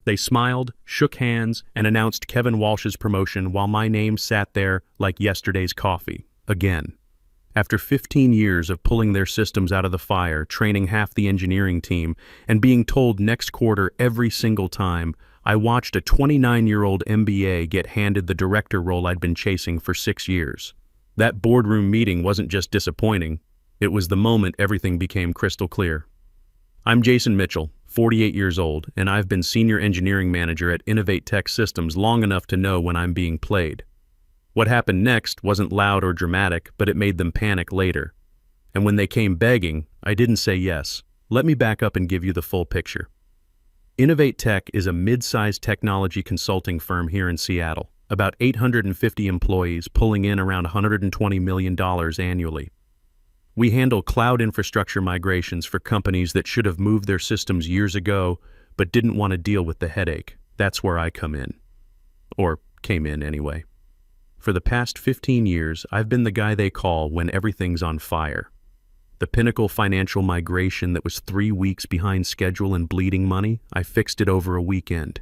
They smiled, shook hands, and announced Kevin Walsh's promotion while my name sat there like yesterday's coffee, again. After 15 years of pulling their systems out of the fire, training half the engineering team, and being told next quarter every single time, I watched a 29-year-old MBA get handed the director role I'd been chasing for 6 years. That boardroom meeting wasn't just disappointing, it was the moment everything became crystal clear. I'm Jason Mitchell, 48 years old, and I've been Senior Engineering Manager at Innovate Tech Systems long enough to know when I'm being played. What happened next wasn't loud or dramatic, but it made them panic later. And when they came begging, I didn't say yes. Let me back up and give you the full picture. Innovate Tech is a mid-sized technology consulting firm here in Seattle, about 850 employees pulling in around $120 million annually. We handle cloud infrastructure migrations for companies that should have moved their systems years ago, but didn't want to deal with the headache. That's where I come in. Or came in anyway. For the past 15 years, I've been the guy they call when everything's on fire. The Pinnacle financial migration that was 3 weeks behind schedule and bleeding money, I fixed it over a weekend.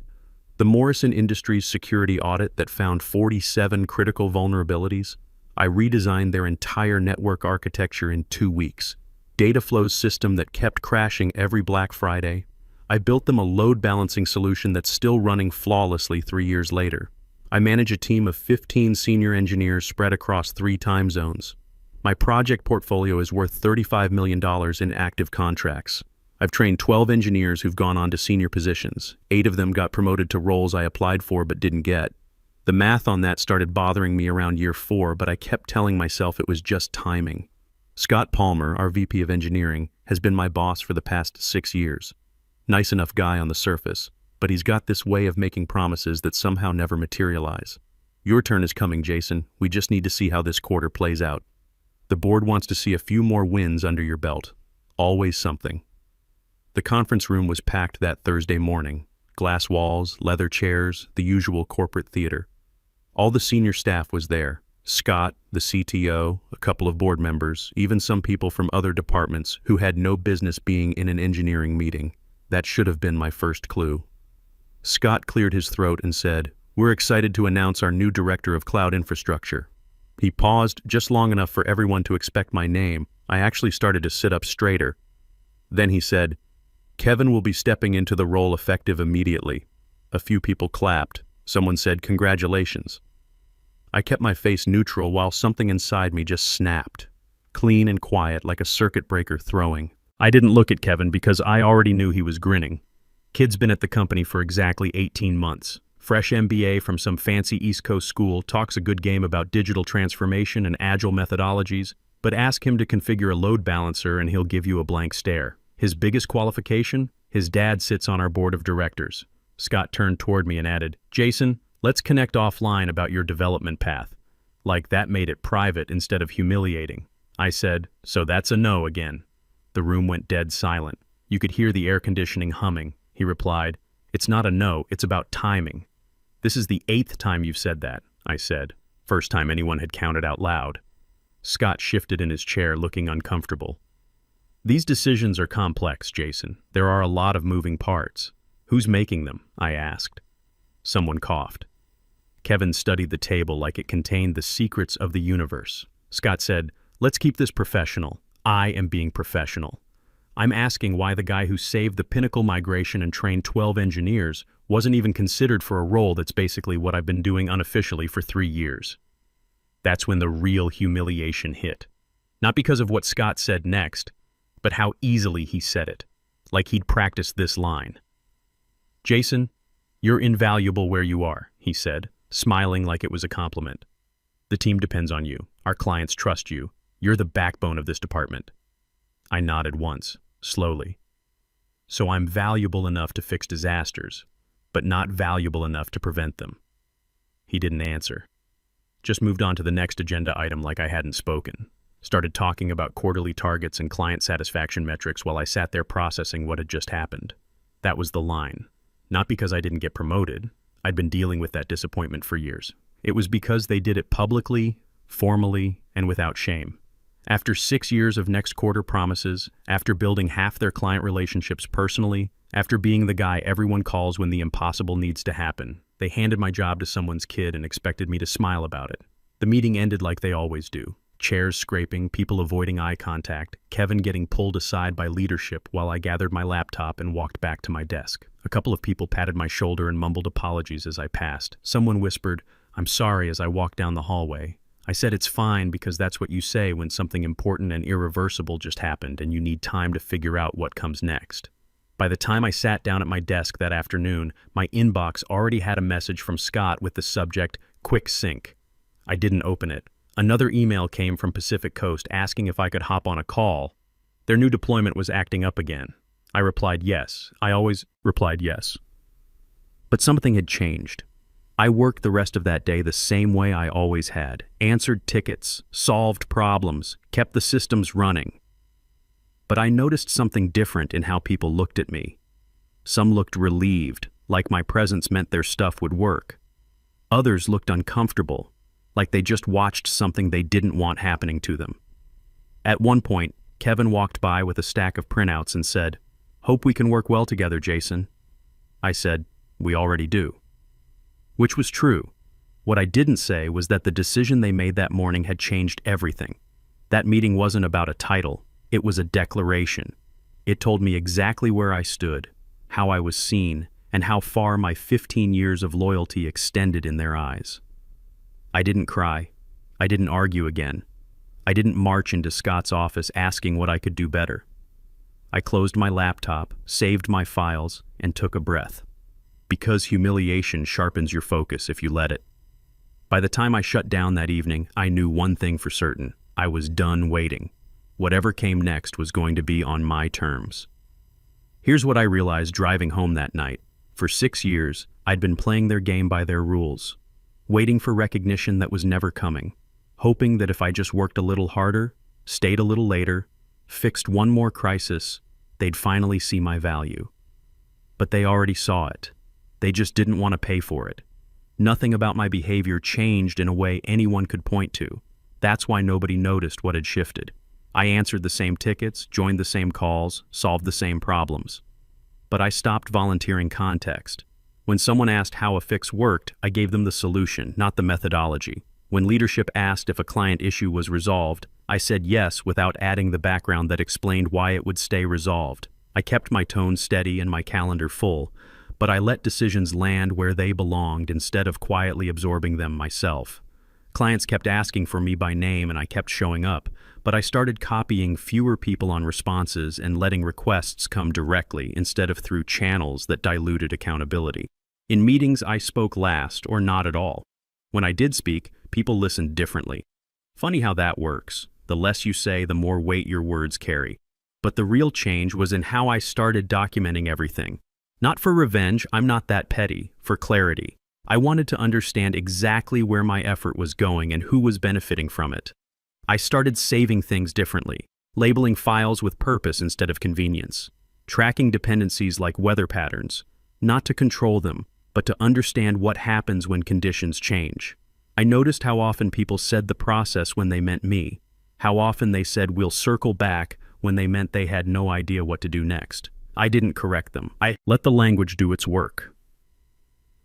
The Morrison Industries security audit that found 47 critical vulnerabilities, I redesigned their entire network architecture in 2 weeks. Dataflow's system that kept crashing every Black Friday, I built them a load balancing solution that's still running flawlessly 3 years later. I manage a team of 15 senior engineers spread across 3 time zones. My project portfolio is worth $35 million in active contracts. I've trained 12 engineers who've gone on to senior positions. 8 of them got promoted to roles I applied for but didn't get. The math on that started bothering me around year 4, but I kept telling myself it was just timing. Scott Palmer, our VP of Engineering, has been my boss for the past 6 years. Nice enough guy on the surface, but he's got this way of making promises that somehow never materialize. Your turn is coming, Jason. We just need to see how this quarter plays out. The board wants to see a few more wins under your belt. Always something. The conference room was packed that Thursday morning. Glass walls, leather chairs, the usual corporate theater. All the senior staff was there. Scott, the CTO, a couple of board members, even some people from other departments who had no business being in an engineering meeting. That should have been my first clue. Scott cleared his throat and said, "We're excited to announce our new Director of Cloud Infrastructure." He paused just long enough for everyone to expect my name. I actually started to sit up straighter. Then he said, "Kevin will be stepping into the role effective immediately." A few people clapped. Someone said, "Congratulations." I kept my face neutral while something inside me just snapped. Clean and quiet, like a circuit breaker throwing. I didn't look at Kevin because I already knew he was grinning. Kid's been at the company for exactly 18 months. Fresh MBA from some fancy East Coast school, talks a good game about digital transformation and agile methodologies, but ask him to configure a load balancer and he'll give you a blank stare. His biggest qualification? His dad sits on our board of directors. Scott turned toward me and added, "Jason, let's connect offline about your development path." Like that made it private instead of humiliating. I said, "So that's a no again." The room went dead silent. You could hear the air conditioning humming. He replied, "It's not a no, it's about timing." "This is the 8th time you've said that," I said. First time anyone had counted out loud. Scott shifted in his chair, looking uncomfortable. "These decisions are complex, Jason. There are a lot of moving parts." "Who's making them?" I asked. Someone coughed. Kevin studied the table like it contained the secrets of the universe. Scott said, "Let's keep this professional. I am being professional. I'm asking why the guy who saved the Pinnacle migration and trained 12 engineers wasn't even considered for a role that's basically what I've been doing unofficially for 3 years. That's when the real humiliation hit. Not because of what Scott said next, but how easily he said it, like he'd practiced this line. "Jason, you're invaluable where you are," he said, smiling like it was a compliment. "The team depends on you. Our clients trust you. You're the backbone of this department." I nodded once, slowly. "So I'm valuable enough to fix disasters, but not valuable enough to prevent them." He didn't answer. Just moved on to the next agenda item like I hadn't spoken. Started talking about quarterly targets and client satisfaction metrics while I sat there processing what had just happened. That was the line. Not because I didn't get promoted. I'd been dealing with that disappointment for years. It was because they did it publicly, formally, and without shame. After 6 years of next quarter promises, after building half their client relationships personally, After being the guy everyone calls when the impossible needs to happen, they handed my job to someone's kid and expected me to smile about it. The meeting ended like they always do. Chairs scraping, people avoiding eye contact, Kevin getting pulled aside by leadership while I gathered my laptop and walked back to my desk. A couple of people patted my shoulder and mumbled apologies as I passed. Someone whispered, "I'm sorry," as I walked down the hallway. I said it's fine because that's what you say when something important and irreversible just happened and you need time to figure out what comes next. By the time I sat down at my desk that afternoon, my inbox already had a message from Scott with the subject, "Quick Sync." I didn't open it. Another email came from Pacific Coast asking if I could hop on a call. Their new deployment was acting up again. I replied yes. I always replied yes. But something had changed. I worked the rest of that day the same way I always had. Answered tickets, solved problems, kept the systems running. But I noticed something different in how people looked at me. Some looked relieved, like my presence meant their stuff would work. Others looked uncomfortable, like they just watched something they didn't want happening to them. At one point, Kevin walked by with a stack of printouts and said, "Hope we can work well together, Jason." I said, "We already do." Which was true. What I didn't say was that the decision they made that morning had changed everything. That meeting wasn't about a title, it was a declaration. It told me exactly where I stood, how I was seen, and how far my 15 years of loyalty extended in their eyes. I didn't cry. I didn't argue again. I didn't march into Scott's office asking what I could do better. I closed my laptop, saved my files, and took a breath. Because humiliation sharpens your focus if you let it. By the time I shut down that evening, I knew one thing for certain. I was done waiting. Whatever came next was going to be on my terms. Here's what I realized driving home that night. For 6 years, I'd been playing their game by their rules. Waiting for recognition that was never coming, hoping that if I just worked a little harder, stayed a little later, fixed one more crisis, they'd finally see my value. But they already saw it. They just didn't want to pay for it. Nothing about my behavior changed in a way anyone could point to. That's why nobody noticed what had shifted. I answered the same tickets, joined the same calls, solved the same problems. But I stopped volunteering context. When someone asked how a fix worked, I gave them the solution, not the methodology. When leadership asked if a client issue was resolved, I said yes without adding the background that explained why it would stay resolved. I kept my tone steady and my calendar full, but I let decisions land where they belonged instead of quietly absorbing them myself. Clients kept asking for me by name and I kept showing up, but I started copying fewer people on responses and letting requests come directly instead of through channels that diluted accountability. In meetings, I spoke last or not at all. When I did speak, people listened differently. Funny how that works. The less you say, the more weight your words carry. But the real change was in how I started documenting everything. Not for revenge, I'm not that petty, for clarity. I wanted to understand exactly where my effort was going and who was benefiting from it. I started saving things differently, labeling files with purpose instead of convenience, tracking dependencies like weather patterns, not to control them, but to understand what happens when conditions change. I noticed how often people said the process when they meant me, how often they said we'll circle back when they meant they had no idea what to do next. I didn't correct them. I let the language do its work.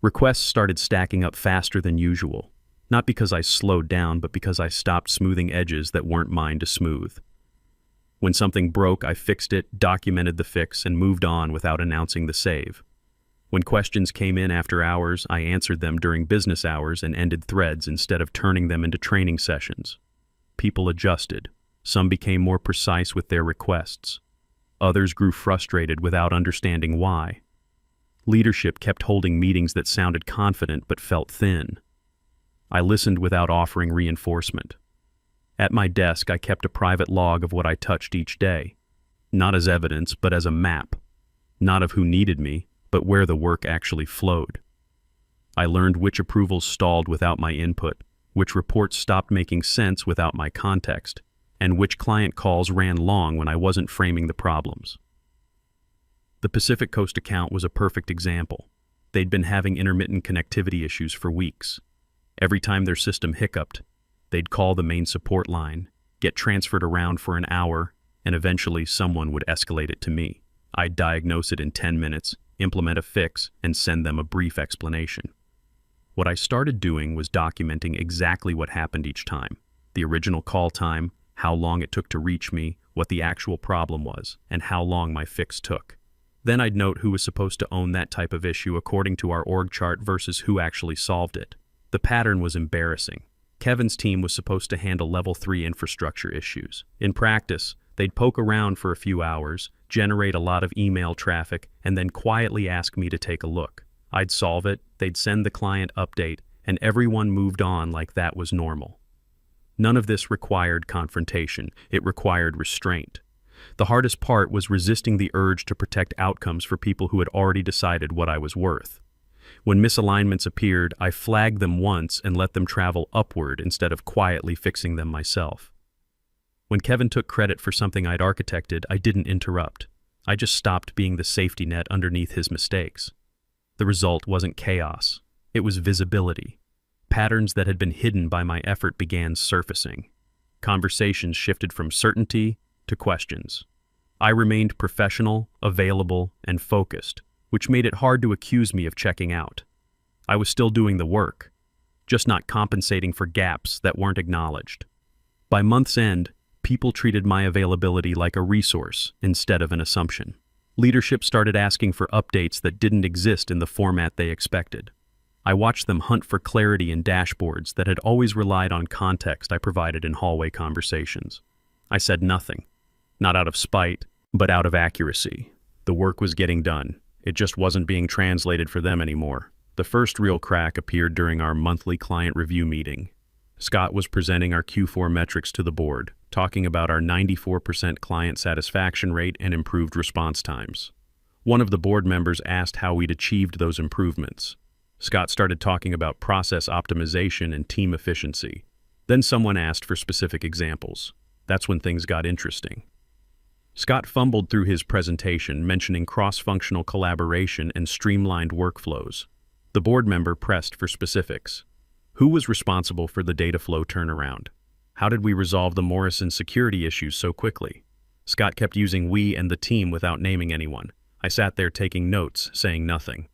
Requests started stacking up faster than usual, not because I slowed down, but because I stopped smoothing edges that weren't mine to smooth. When something broke, I fixed it, documented the fix, and moved on without announcing the save. When questions came in after hours, I answered them during business hours and ended threads instead of turning them into training sessions. People adjusted. Some became more precise with their requests. Others grew frustrated without understanding why. Leadership kept holding meetings that sounded confident but felt thin. I listened without offering reinforcement. At my desk, I kept a private log of what I touched each day, not as evidence, but as a map, not of who needed me, but where the work actually flowed. I learned which approvals stalled without my input, which reports stopped making sense without my context, and which client calls ran long when I wasn't framing the problems. The Pacific Coast account was a perfect example. They'd been having intermittent connectivity issues for weeks. Every time their system hiccuped, they'd call the main support line, get transferred around for an hour, and eventually someone would escalate it to me. I'd diagnose it in 10 minutes, implement a fix, and send them a brief explanation. What I started doing was documenting exactly what happened each time: the original call time, how long it took to reach me, what the actual problem was, and how long my fix took. Then I'd note who was supposed to own that type of issue according to our org chart versus who actually solved it. The pattern was embarrassing. Kevin's team was supposed to handle level 3 infrastructure issues. In practice, they'd poke around for a few hours, generate a lot of email traffic, and then quietly ask me to take a look. I'd solve it, they'd send the client update, and everyone moved on like that was normal. None of this required confrontation. It required restraint. The hardest part was resisting the urge to protect outcomes for people who had already decided what I was worth. When misalignments appeared, I flagged them once and let them travel upward instead of quietly fixing them myself. When Kevin took credit for something I'd architected, I didn't interrupt. I just stopped being the safety net underneath his mistakes. The result wasn't chaos. It was visibility. Patterns that had been hidden by my effort began surfacing. Conversations shifted from certainty to questions. I remained professional, available, and focused, which made it hard to accuse me of checking out. I was still doing the work, just not compensating for gaps that weren't acknowledged. By month's end, people treated my availability like a resource instead of an assumption. Leadership started asking for updates that didn't exist in the format they expected. I watched them hunt for clarity in dashboards that had always relied on context I provided in hallway conversations. I said nothing, not out of spite, but out of accuracy. The work was getting done. It just wasn't being translated for them anymore. The first real crack appeared during our monthly client review meeting. Scott was presenting our Q4 metrics to the board, talking about our 94% client satisfaction rate and improved response times. One of the board members asked how we'd achieved those improvements. Scott started talking about process optimization and team efficiency. Then someone asked for specific examples. That's when things got interesting. Scott fumbled through his presentation, mentioning cross-functional collaboration and streamlined workflows. The board member pressed for specifics. Who was responsible for the data flow turnaround? How did we resolve the Morrison security issues so quickly? Scott kept using we and the team without naming anyone. I sat there taking notes, saying nothing.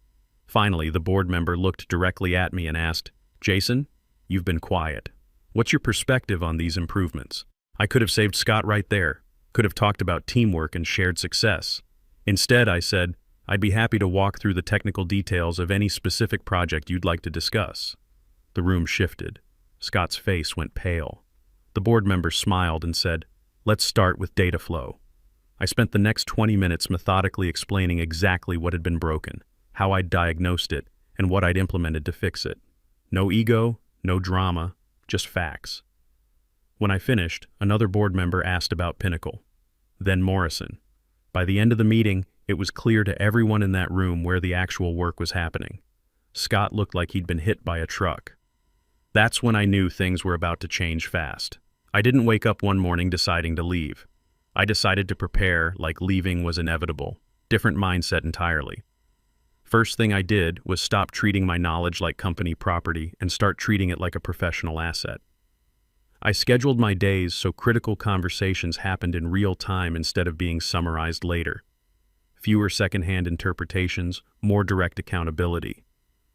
Finally, the board member looked directly at me and asked, "Jason, you've been quiet. What's your perspective on these improvements?" I could have saved Scott right there, could have talked about teamwork and shared success. Instead, I said, "I'd be happy to walk through the technical details of any specific project you'd like to discuss." The room shifted. Scott's face went pale. The board member smiled and said, "Let's start with data flow." I spent the next 20 minutes methodically explaining exactly what had been broken, how I'd diagnosed it, and what I'd implemented to fix it. No ego, no drama, just facts. When I finished, another board member asked about Pinnacle, then Morrison. By the end of the meeting, it was clear to everyone in that room where the actual work was happening. Scott looked like he'd been hit by a truck. That's when I knew things were about to change fast. I didn't wake up one morning deciding to leave. I decided to prepare like leaving was inevitable. Different mindset entirely. First thing I did was stop treating my knowledge like company property and start treating it like a professional asset. I scheduled my days so critical conversations happened in real time instead of being summarized later. Fewer secondhand interpretations, more direct accountability.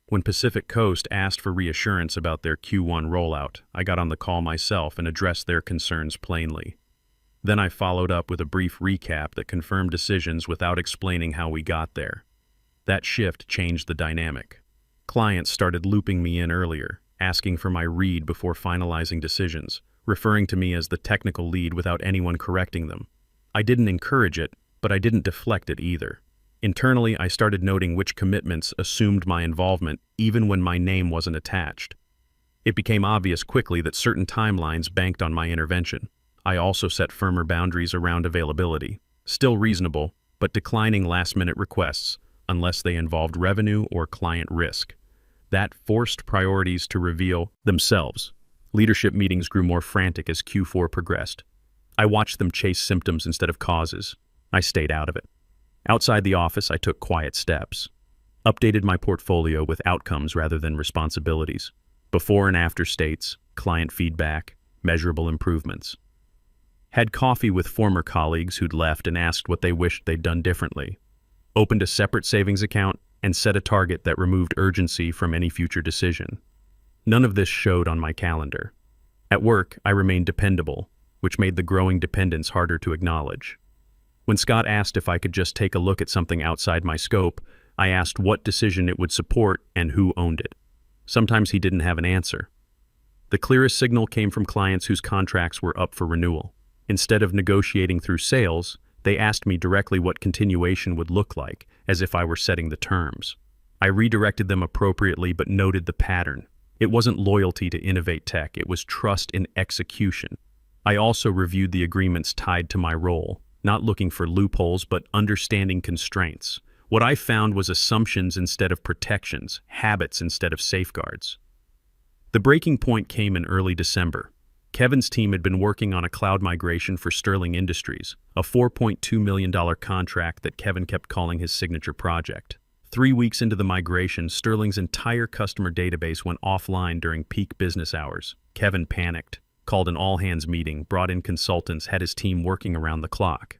When Pacific Coast asked for reassurance about their Q1 rollout, I got on the call myself and addressed their concerns plainly. Then I followed up with a brief recap that confirmed decisions without explaining how we got there. That shift changed the dynamic. Clients started looping me in earlier, asking for my read before finalizing decisions, referring to me as the technical lead without anyone correcting them. I didn't encourage it, but I didn't deflect it either. Internally, I started noting which commitments assumed my involvement even when my name wasn't attached. It became obvious quickly that certain timelines banked on my intervention. I also set firmer boundaries around availability, still reasonable, but declining last-minute requests unless they involved revenue or client risk. That forced priorities to reveal themselves. Leadership meetings grew more frantic as Q4 progressed. I watched them chase symptoms instead of causes. I stayed out of it. Outside the office, I took quiet steps. Updated my portfolio with outcomes rather than responsibilities. Before and after states, client feedback, measurable improvements. Had coffee with former colleagues who'd left and asked what they wished they'd done differently. Opened a separate savings account and set a target that removed urgency from any future decision. None of this showed on my calendar. At work, I remained dependable, which made the growing dependence harder to acknowledge. When Scott asked if I could just take a look at something outside my scope, I asked what decision it would support and who owned it. Sometimes he didn't have an answer. The clearest signal came from clients whose contracts were up for renewal. Instead of negotiating through sales, they asked me directly what continuation would look like, as if I were setting the terms. I redirected them appropriately but noted the pattern. It wasn't loyalty to Innovate Tech, it was trust in execution. I also reviewed the agreements tied to my role, not looking for loopholes but understanding constraints. What I found was assumptions instead of protections, habits instead of safeguards. The breaking point came in early December. Kevin's team had been working on a cloud migration for Sterling Industries, a $4.2 million contract that Kevin kept calling his signature project. 3 weeks into the migration, Sterling's entire customer database went offline during peak business hours. Kevin panicked, called an all-hands meeting, brought in consultants, had his team working around the clock.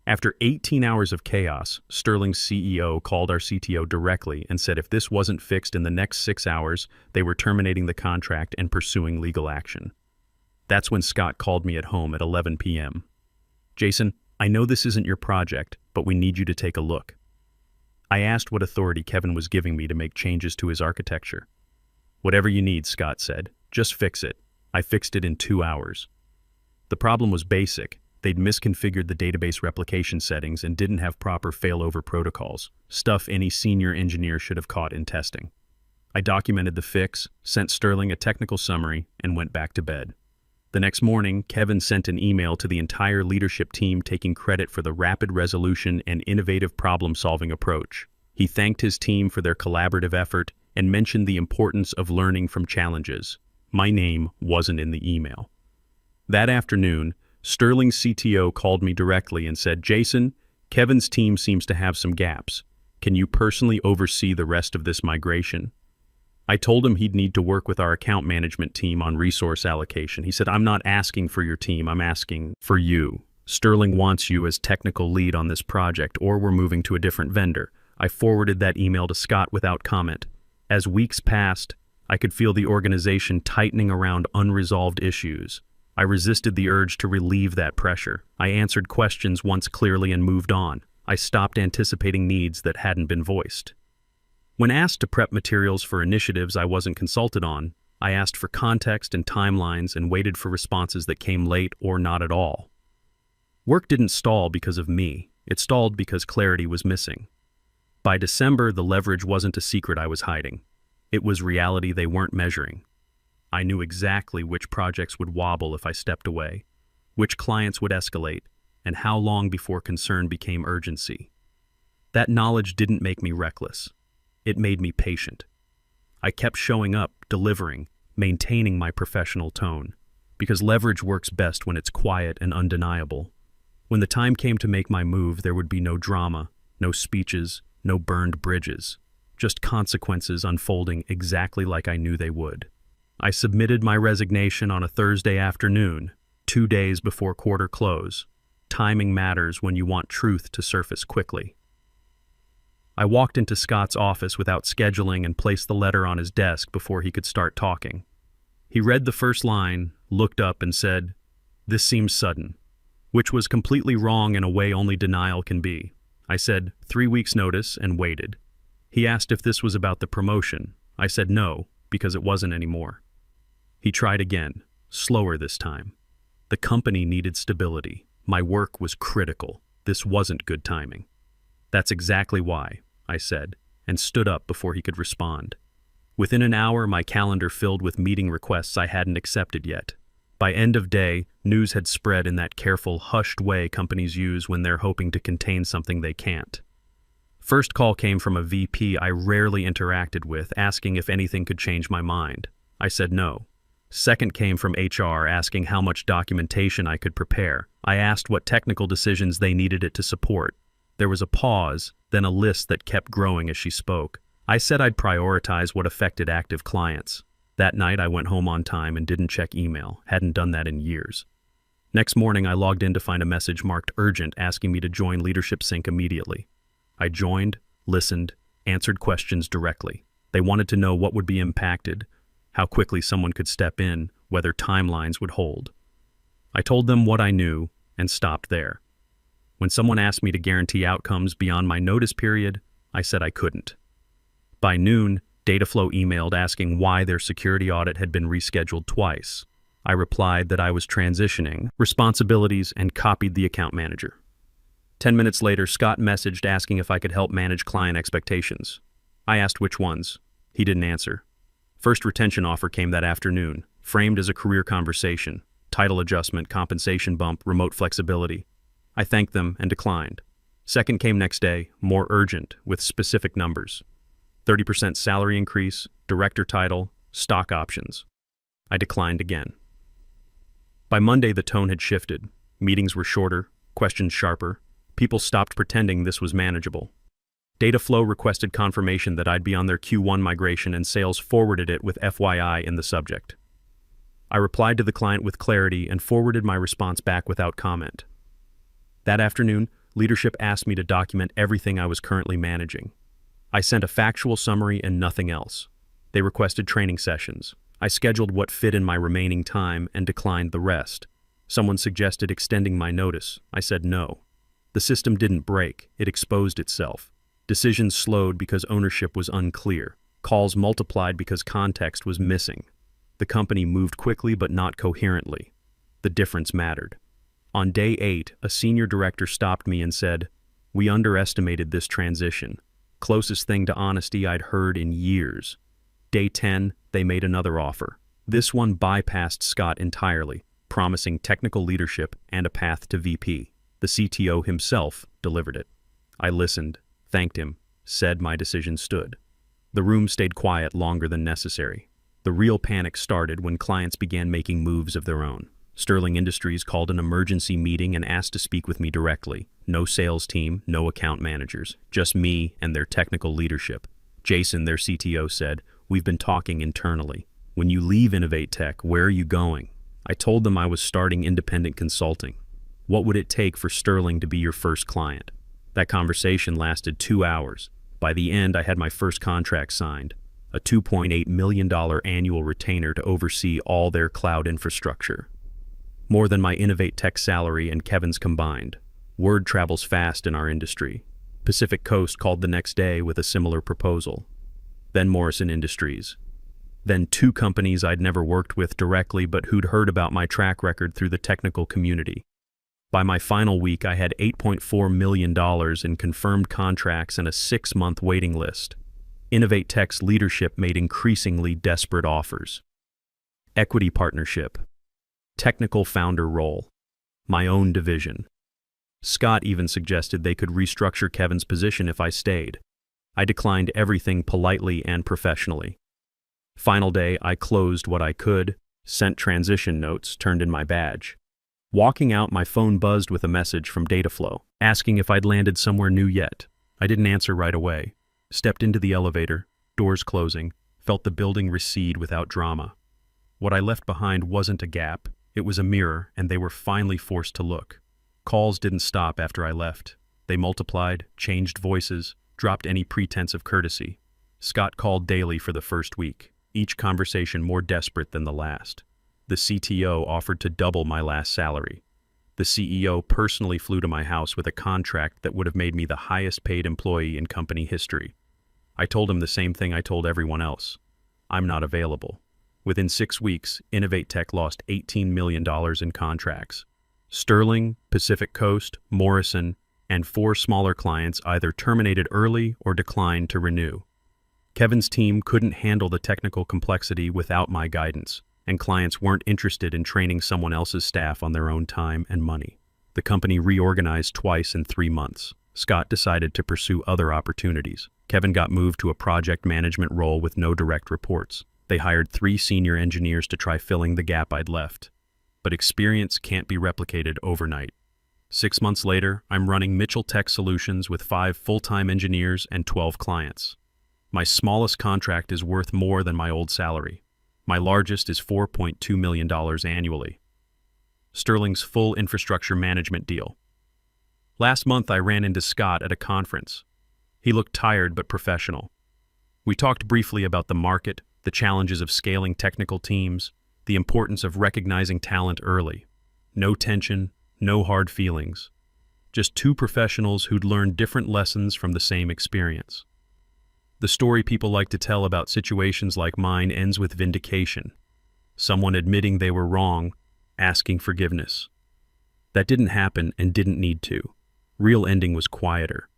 After 18 hours of chaos, Sterling's CEO called our CTO directly and said if this wasn't fixed in the next 6 hours, they were terminating the contract and pursuing legal action. That's when Scott called me at home at 11 p.m. "Jason, I know this isn't your project, but we need you to take a look." I asked what authority Kevin was giving me to make changes to his architecture. "Whatever you need," Scott said. "Just fix it." I fixed it in 2 hours. The problem was basic. They'd misconfigured the database replication settings and didn't have proper failover protocols, stuff any senior engineer should have caught in testing. I documented the fix, sent Sterling a technical summary, and went back to bed. The next morning, Kevin sent an email to the entire leadership team taking credit for the rapid resolution and innovative problem-solving approach. He thanked his team for their collaborative effort and mentioned the importance of learning from challenges. My name wasn't in the email. That afternoon, Sterling's CTO called me directly and said, "Jason, Kevin's team seems to have some gaps. Can you personally oversee the rest of this migration?" I told him he'd need to work with our account management team on resource allocation. He said, "I'm not asking for your team, I'm asking for you. Sterling wants you as technical lead on this project, or we're moving to a different vendor." I forwarded that email to Scott without comment. As weeks passed, I could feel the organization tightening around unresolved issues. I resisted the urge to relieve that pressure. I answered questions once clearly and moved on. I stopped anticipating needs that hadn't been voiced. When asked to prep materials for initiatives I wasn't consulted on, I asked for context and timelines and waited for responses that came late or not at all. Work didn't stall because of me. It stalled because clarity was missing. By December, the leverage wasn't a secret I was hiding. It was reality they weren't measuring. I knew exactly which projects would wobble if I stepped away, which clients would escalate, and how long before concern became urgency. That knowledge didn't make me reckless. It made me patient. I kept showing up, delivering, maintaining my professional tone, because leverage works best when it's quiet and undeniable. When the time came to make my move, there would be no drama, no speeches, no burned bridges, just consequences unfolding exactly like I knew they would. I submitted my resignation on a Thursday afternoon, 2 days before quarter close. Timing matters when you want truth to surface quickly. I walked into Scott's office without scheduling and placed the letter on his desk before he could start talking. He read the first line, looked up and said, "This seems sudden," which was completely wrong in a way only denial can be. I said, 3 weeks notice, and waited. He asked if this was about the promotion. I said no, because it wasn't anymore. He tried again, slower this time. The company needed stability. My work was critical. This wasn't good timing. "That's exactly why," I said, and stood up before he could respond. Within an hour, my calendar filled with meeting requests I hadn't accepted yet. By end of day, news had spread in that careful, hushed way companies use when they're hoping to contain something they can't. First call came from a VP I rarely interacted with, asking if anything could change my mind. I said no. Second came from HR asking how much documentation I could prepare. I asked what technical decisions they needed it to support. There was a pause, then a list that kept growing as she spoke. I said I'd prioritize what affected active clients. That night I went home on time and didn't check email, hadn't done that in years. Next morning, I logged in to find a message marked urgent asking me to join Leadership Sync immediately. I joined, listened, answered questions directly. They wanted to know what would be impacted, how quickly someone could step in, whether timelines would hold. I told them what I knew and stopped there. When someone asked me to guarantee outcomes beyond my notice period, I said I couldn't. By noon, Dataflow emailed asking why their security audit had been rescheduled twice. I replied that I was transitioning responsibilities and copied the account manager. 10 minutes later, Scott messaged asking if I could help manage client expectations. I asked which ones. He didn't answer. First retention offer came that afternoon, framed as a career conversation, title adjustment, compensation bump, remote flexibility. I thanked them and declined. Second came next day, more urgent, with specific numbers. 30% salary increase, director title, stock options. I declined again. By Monday, the tone had shifted. Meetings were shorter, questions sharper. People stopped pretending this was manageable. Dataflow requested confirmation that I'd be on their Q1 migration, and sales forwarded it with FYI in the subject. I replied to the client with clarity and forwarded my response back without comment. That afternoon, leadership asked me to document everything I was currently managing. I sent a factual summary and nothing else. They requested training sessions. I scheduled what fit in my remaining time and declined the rest. Someone suggested extending my notice. I said no. The system didn't break, it exposed itself. Decisions slowed because ownership was unclear. Calls multiplied because context was missing. The company moved quickly but not coherently. The difference mattered. On day 8, a senior director stopped me and said, "We underestimated this transition. Closest thing to honesty I'd heard in years." Day 10, they made another offer. This one bypassed Scott entirely, promising technical leadership and a path to VP. The CTO himself delivered it. I listened, thanked him, said my decision stood. The room stayed quiet longer than necessary. The real panic started when clients began making moves of their own. Sterling Industries called an emergency meeting and asked to speak with me directly. No sales team, no account managers, just me and their technical leadership. Jason, their CTO, said, "We've been talking internally. When you leave Innovate Tech, where are you going?" I told them I was starting independent consulting. What would it take for Sterling to be your first client? That conversation lasted 2 hours. By the end, I had my first contract signed, a $2.8 million annual retainer to oversee all their cloud infrastructure. More than my Innovate Tech salary and Kevin's combined. Word travels fast in our industry. Pacific Coast called the next day with a similar proposal. Then Morrison Industries. Then 2 companies I'd never worked with directly but who'd heard about my track record through the technical community. By my final week, I had $8.4 million in confirmed contracts and a 6-month waiting list. Innovate Tech's leadership made increasingly desperate offers. Equity partnership. Technical founder role. My own division. Scott even suggested they could restructure Kevin's position if I stayed. I declined everything politely and professionally. Final day, I closed what I could, sent transition notes, turned in my badge. Walking out, my phone buzzed with a message from Dataflow, asking if I'd landed somewhere new yet. I didn't answer right away. Stepped into the elevator, doors closing, felt the building recede without drama. What I left behind wasn't a gap, it was a mirror, and they were finally forced to look. Calls didn't stop after I left. They multiplied, changed voices, dropped any pretense of courtesy. Scott called daily for the first week, each conversation more desperate than the last. The CTO offered to double my last salary. The CEO personally flew to my house with a contract that would have made me the highest paid employee in company history. I told him the same thing I told everyone else. I'm not available. Within 6 weeks, Innovate Tech lost $18 million in contracts. Sterling, Pacific Coast, Morrison, and 4 smaller clients either terminated early or declined to renew. Kevin's team couldn't handle the technical complexity without my guidance, and clients weren't interested in training someone else's staff on their own time and money. The company reorganized twice in 3 months. Scott decided to pursue other opportunities. Kevin got moved to a project management role with no direct reports. They hired 3 senior engineers to try filling the gap I'd left. But experience can't be replicated overnight. 6 months later, I'm running Mitchell Tech Solutions with 5 full-time engineers and 12 clients. My smallest contract is worth more than my old salary. My largest is $4.2 million annually. Sterling's full infrastructure management deal. Last month, I ran into Scott at a conference. He looked tired but professional. We talked briefly about the market, the challenges of scaling technical teams, the importance of recognizing talent early. No tension, no hard feelings. Just two professionals who'd learned different lessons from the same experience. The story people like to tell about situations like mine ends with vindication. Someone admitting they were wrong, asking forgiveness. That didn't happen and didn't need to. Real ending was quieter.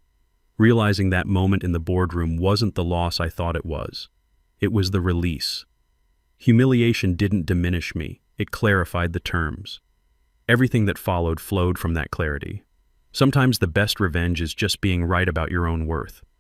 Realizing that moment in the boardroom wasn't the loss I thought it was. It was the release. Humiliation didn't diminish me, it clarified the terms. Everything that followed flowed from that clarity. Sometimes the best revenge is just being right about your own worth.